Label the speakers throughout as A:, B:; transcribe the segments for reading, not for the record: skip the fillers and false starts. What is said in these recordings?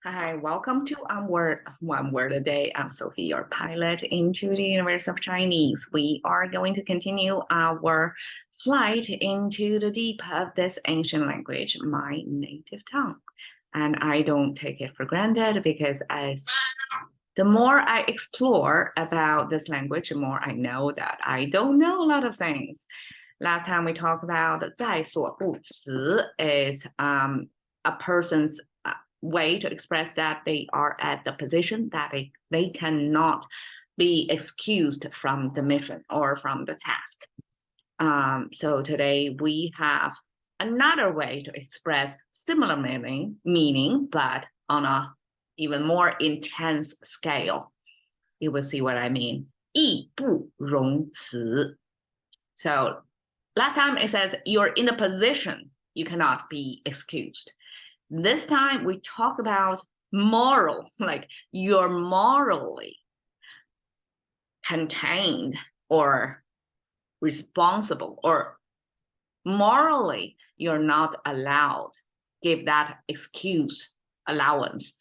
A: Hi, welcome to One Word a Day. I'm Sophie, your pilot into the universe of Chinese. We are going to continue our flight into the deep of this ancient language, my native tongue. And I don't take it for granted because the more I explore about this language, the more I know that I don't know a lot of things. Last time we talked about 在所不辞 is a person's way to express that they are at the position that they cannot be excused from the mission or from the task. So today we have another way to express similar meaning, but on a even more intense scale. You will see what I mean. 义不容辞. So last time it says you're in a position you cannot be excused. This time we talk about moral, like you're morally contained or responsible, or morally you're not allowed. Give that excuse allowance.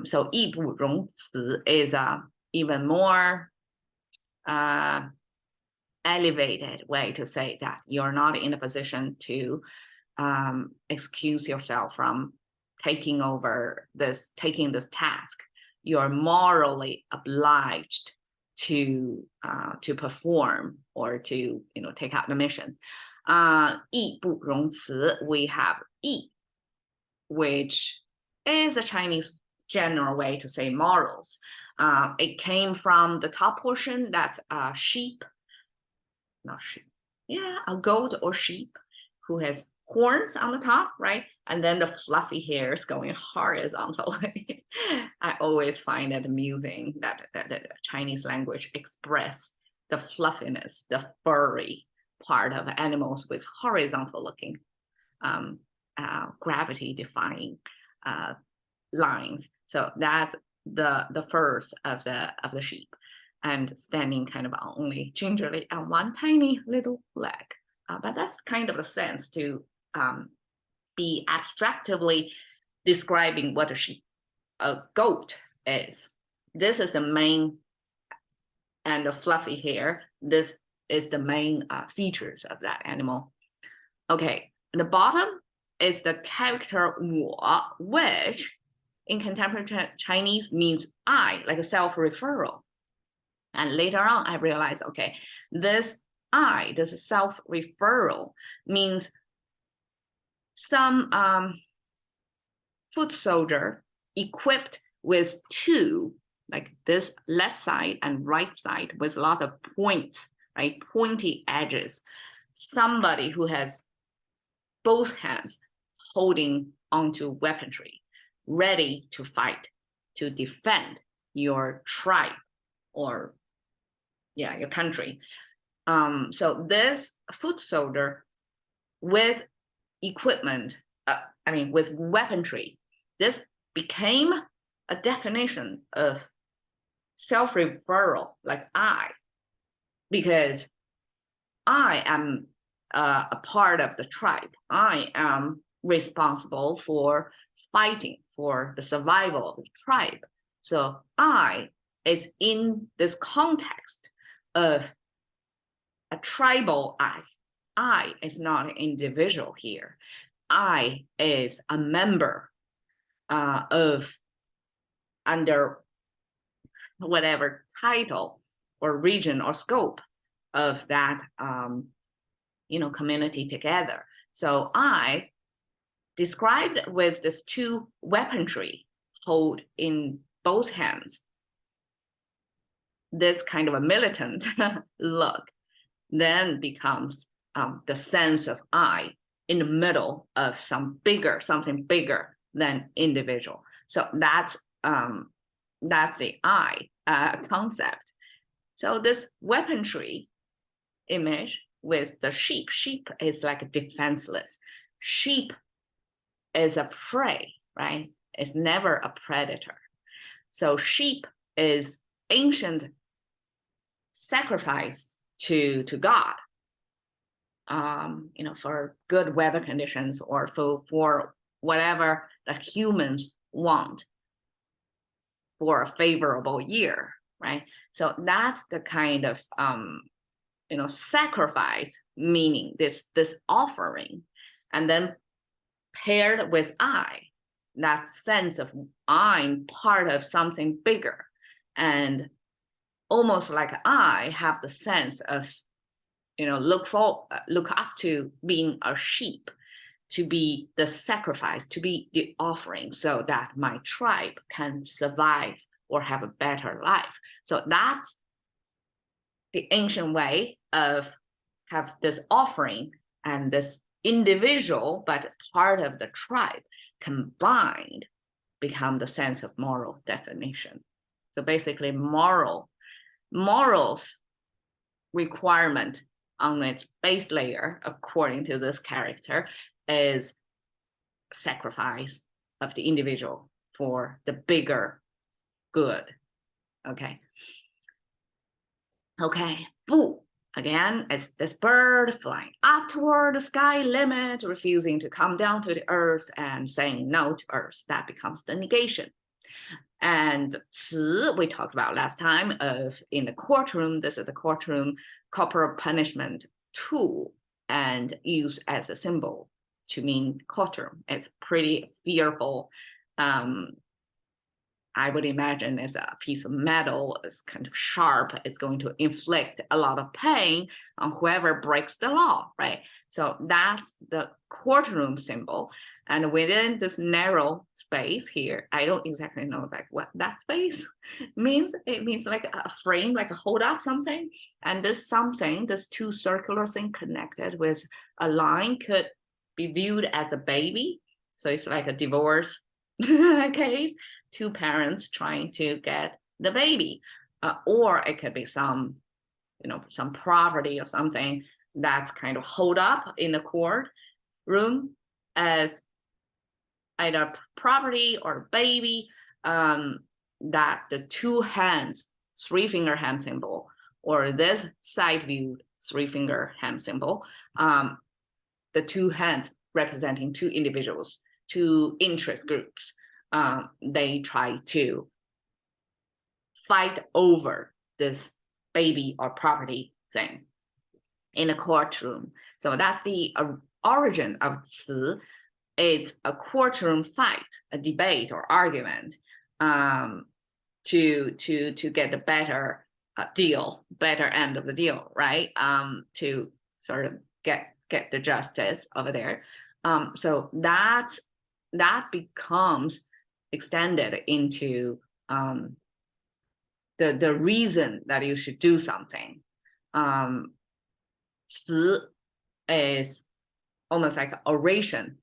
A: So 义不容辞 is a even more elevated way to say that you're not in a position to excuse yourself from taking this task. You're morally obliged to perform or to take out the mission. 义不容辞, we have 义, which is a Chinese general way to say morals. It came from the top portion, that's sheep, not sheep, yeah, a goat or sheep who has horns on the top, right? And then the fluffy hairs going horizontally. I always find it amusing that the Chinese language express the fluffiness, the furry part of animals with horizontal looking, gravity defying lines. So that's the first of the sheep, and standing kind of only gingerly on one tiny little leg. But that's kind of a sense to be abstractly describing what a goat is. This is the main, and the fluffy hair, this is the main features of that animal. Okay, the bottom is the character 我, which in contemporary Chinese means I, like a self-referral. And later on, I realized, okay, this self-referral means some foot soldier equipped with two, like this left side and right side, with a lot of points, right? Pointy edges. Somebody who has both hands holding onto weaponry, ready to fight, to defend your tribe or your country. So this foot soldier with equipment, with weaponry, this became a definition of self-referral, like I, because I am a part of the tribe. I am responsible for fighting for the survival of the tribe. So I is in this context of a tribal I. I is not an individual here. I is a member of under whatever title or region or scope of that community together. So I, described with this two weaponry hold in both hands, this kind of a militant look, then becomes the sense of I in the middle of something bigger than individual. So that's the I concept. So this weaponry image with the sheep is like defenseless. Sheep is a prey, right? It's never a predator. So sheep is ancient sacrifice to God, for good weather conditions or for whatever the humans want. for a favorable year, right? So that's the kind of sacrifice, meaning this offering, and then paired with I, that sense of I'm part of something bigger, and almost like I have the sense of look up to being a sheep, to be the sacrifice, to be the offering, so that my tribe can survive or have a better life. So that's the ancient way of have this offering and this individual, but part of the tribe combined become the sense of moral definition. So basically morals requirement on its base layer, according to this character, is sacrifice of the individual for the bigger good. Okay. Okay. 不 again is this bird flying up toward the sky limit, refusing to come down to the earth and saying no to earth. That becomes the negation. And 辞 we talked about last time of in the courtroom. This is the courtroom corporal punishment tool and used as a symbol to mean courtroom. It's pretty fearful. I would imagine it's a piece of metal, it's kind of sharp, it's going to inflict a lot of pain on whoever breaks the law, right? So that's the courtroom symbol. And within this narrow space here, I don't exactly know like what that space means. It means like a frame, like a hold up something. And this something, this two circular thing connected with a line could be viewed as a baby. So it's like a divorce case, two parents trying to get the baby, or it could be some property or something that's kind of hold up in the courtroom as either property or baby, that the two hands, three finger hand symbol, or this side view three finger hand symbol, the two hands representing two individuals, two interest groups. They try to fight over this baby or property thing in a courtroom. So that's the origin of 辞. It's a courtroom fight, a debate or argument, to get a better deal, better end of the deal, right? To sort of get the justice over there. So that becomes extended into the reason that you should do something. 辞 is almost like oration,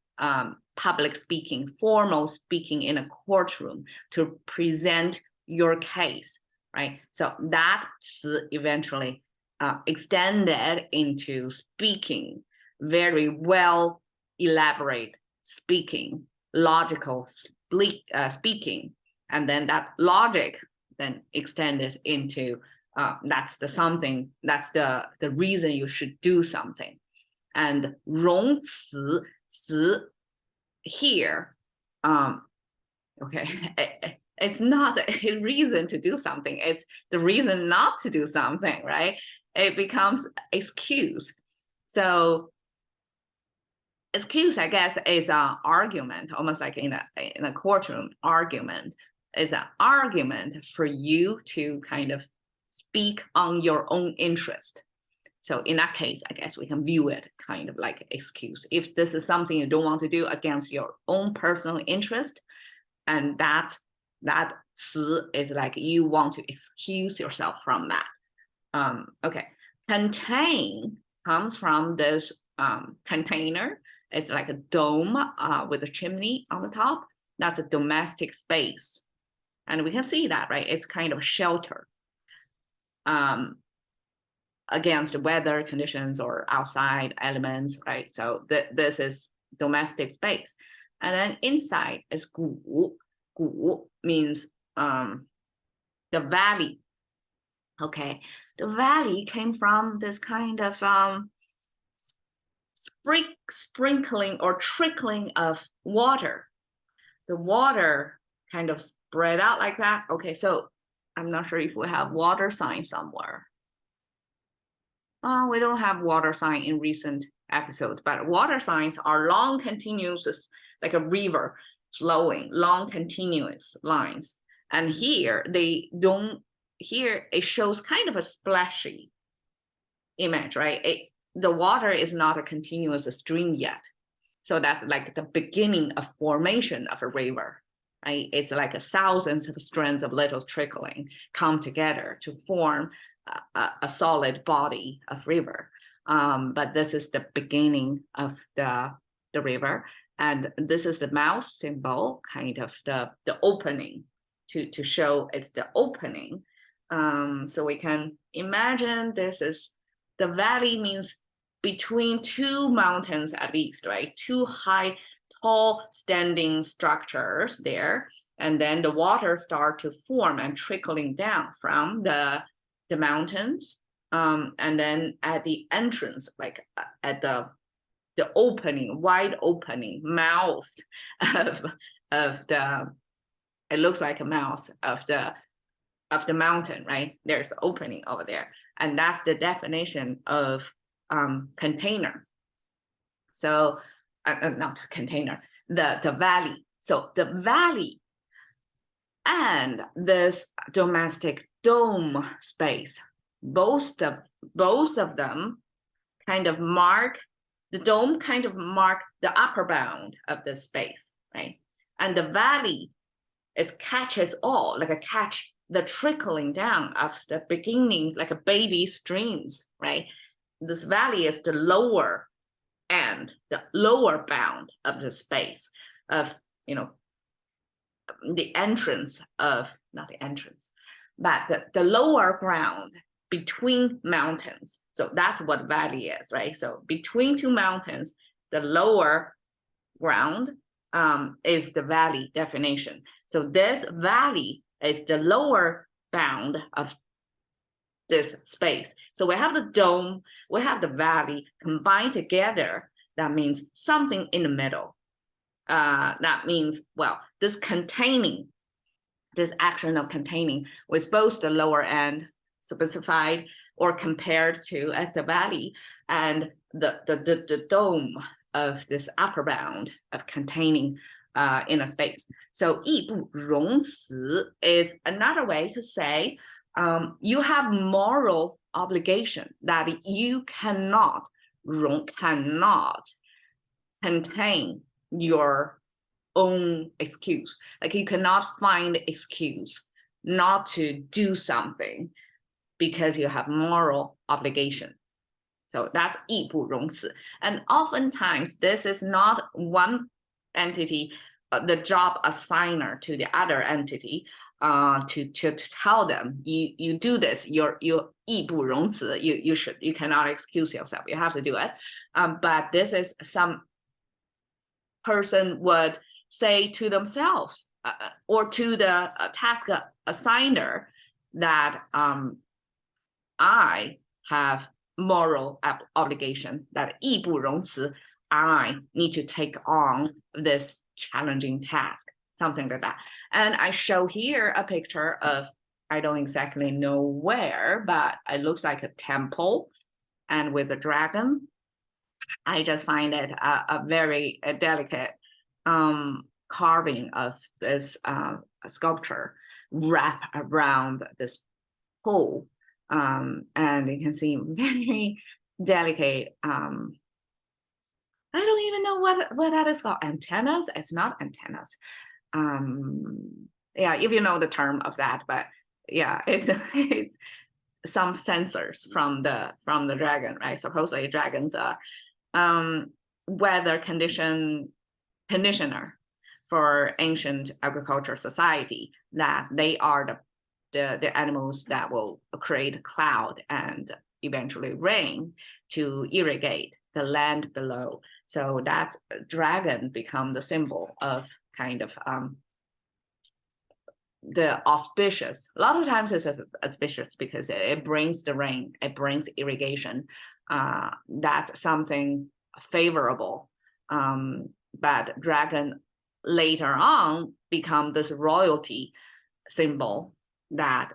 A: public speaking, formal speaking in a courtroom to present your case, right? So that 辞 eventually extended into speaking, very well elaborate speaking, logical speaking, and then that logic then extended into that's the reason you should do something. And 容辞 here, okay, it's not a reason to do something, it's the reason not to do something, right? It becomes excuse. So excuse, I guess, is an argument, almost like in a courtroom argument, is an argument for you to kind of speak on your own interest. So in that case, I guess we can view it kind of like excuse. If this is something you don't want to do against your own personal interest, and that 辞 is like you want to excuse yourself from that. Okay, contain comes from this container. It's like a dome with a chimney on the top. That's a domestic space. And we can see that, right? It's kind of shelter against weather conditions or outside elements, right? So this is domestic space. And then inside is 谷. 谷 means the valley. Okay, the valley came from this kind of sprinkling or trickling of water. The water kind of spread out like that. Okay, so I'm not sure if we have water sign somewhere. We don't have water sign in recent episodes, but water signs are long continuous, like a river flowing, long continuous lines. And here they don't, here it shows kind of a splashy image, right? The water is not a continuous stream yet. So that's like the beginning of formation of a river, right? It's like thousands of strands of little trickling come together to form a solid body of river. But this is the beginning of the river. And this is the mouth symbol, kind of the opening to show it's the opening. So we can imagine this is the valley means between two mountains at least, right? Two high, tall standing structures there. And then the water start to form and trickling down from the mountains. And then at the entrance, like at the opening, wide opening mouth of the, it looks like a mouth of the mountain, right? There's an opening over there. And that's the definition of container. So not container, the valley. So the valley and this domestic dome space, both of them kind of mark, the dome kind of mark the upper bound of the space, right? And the valley is catches all, like a catch the trickling down of the beginning, like a baby streams, right? This valley is the lower end, the lower bound of the space of, you know, the entrance of, not the entrance, but the lower ground between mountains. So that's what valley is, right? So between two mountains, the lower ground is the valley definition. So this valley is the lower bound of this space. So we have the dome, we have the valley combined together. That means something in the middle. That means, well, this action of containing with both the lower end specified or compared to as the valley and the dome of this upper bound of containing in a space. So 义不容辞 is another way to say you have moral obligation that you cannot contain your own excuse. Like you cannot find excuse not to do something because you have moral obligation. So that's 义不容辞. And oftentimes this is not one entity, the job assigner to the other entity to tell them you do this, you're 义不容辞, you cannot excuse yourself, you have to do it. But this is some person would say to themselves or to the task assigner that I have moral obligation, that 义不容辞, I need to take on this challenging task, something like that. And I show here a picture of, I don't exactly know where, but it looks like a temple and with a dragon. I just find it a very delicate carving of this sculpture wrap around this pole. And you can see very delicate, I don't even know what that is called, antennas? It's not antennas. Yeah, if you know the term of that, but yeah, it's some sensors from the dragon, right? Supposedly dragons are weather conditioner for ancient agricultural society, that they are the animals that will create cloud and eventually rain to irrigate the land below. So that dragon become the symbol of kind of the auspicious. A lot of times it's auspicious because it brings the rain, it brings irrigation. That's something favorable. But dragon later on become this royalty symbol that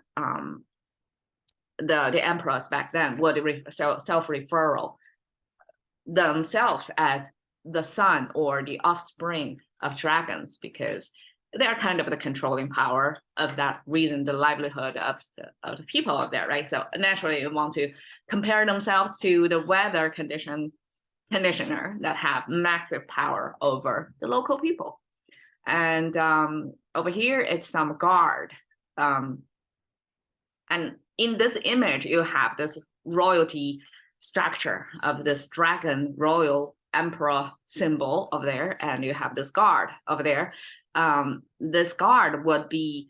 A: the emperors back then would self-referral themselves as the son or the offspring of dragons, because they're kind of the controlling power of that region, the livelihood of the people out there, right? So naturally, you want to compare themselves to the weather conditioner that have massive power over the local people. And over here, it's some guard. And in this image, you have this royalty structure of this dragon royal emperor symbol over there, and you have this guard over there. This guard would be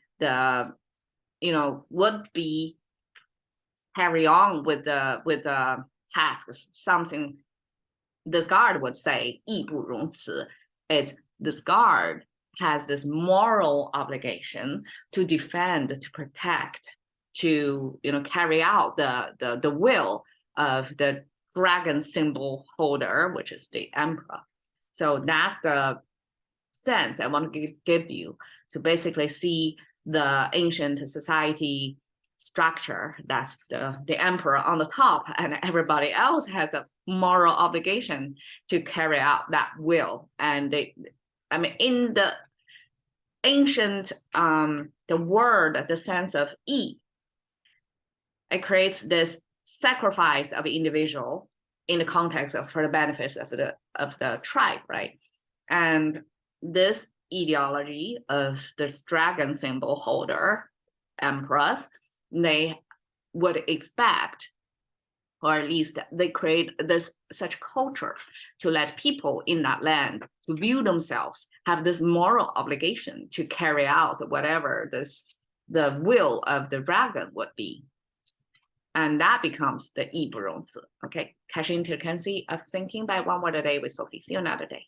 A: carry on with the tasks. Something this guard would say, 义不容辞, is this guard has this moral obligation to defend, to protect, to carry out the will of the dragon symbol holder, which is the emperor. So that's the sense I want to give you to basically see the ancient society structure. That's the emperor on the top, and everybody else has a moral obligation to carry out that will. And in the ancient, the word, the sense of 义, it creates this sacrifice of individual in the context of for the benefits of the tribe, right? And this ideology of this dragon symbol holder emperors, they would expect, or at least they create such culture to let people in that land to view themselves, have this moral obligation to carry out whatever the will of the dragon would be. And that becomes the 义不容辞. Okay, cash into the currency of thinking by One Word a Day with Sophie. See you another day.